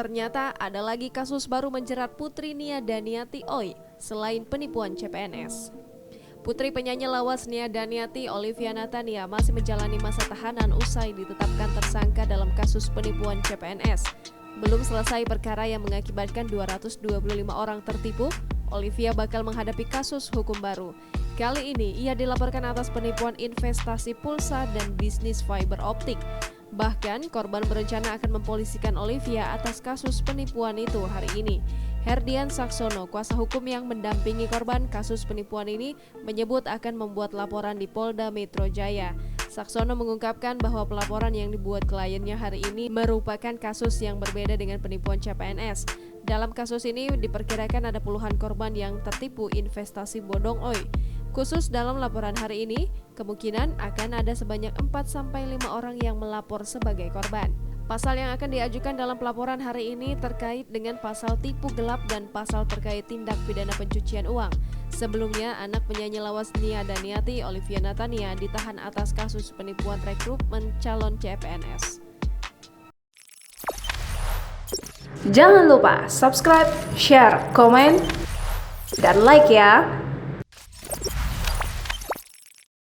ternyata ada lagi kasus baru menjerat Putri Nia Daniati Oy selain penipuan CPNS. Putri penyanyi lawas Nia Daniati Olivia Natania masih menjalani masa tahanan usai ditetapkan tersangka dalam kasus penipuan CPNS. Belum selesai perkara yang mengakibatkan 225 orang tertipu, Olivia bakal menghadapi kasus hukum baru. Kali ini ia dilaporkan atas penipuan investasi pulsa dan bisnis fiber optik. Bahkan korban berencana akan mempolisikan Olivia atas kasus penipuan itu hari ini. Herdian Saksono, kuasa hukum yang mendampingi korban kasus penipuan ini, menyebut akan membuat laporan di Polda Metro Jaya. Saksono mengungkapkan bahwa pelaporan yang dibuat kliennya hari ini merupakan kasus yang berbeda dengan penipuan CPNS. Dalam kasus ini diperkirakan ada puluhan korban yang tertipu investasi bodong Oy. Khusus dalam laporan hari ini, kemungkinan akan ada sebanyak 4-5 orang yang melapor sebagai korban. Pasal yang akan diajukan dalam pelaporan hari ini terkait dengan pasal tipu gelap dan pasal terkait tindak pidana pencucian uang. Sebelumnya, anak penyanyi lawas Nia Daniati, Olivia Natania, ditahan atas kasus penipuan rekrutmen calon CPNS. Jangan lupa subscribe, share, komen, dan like ya!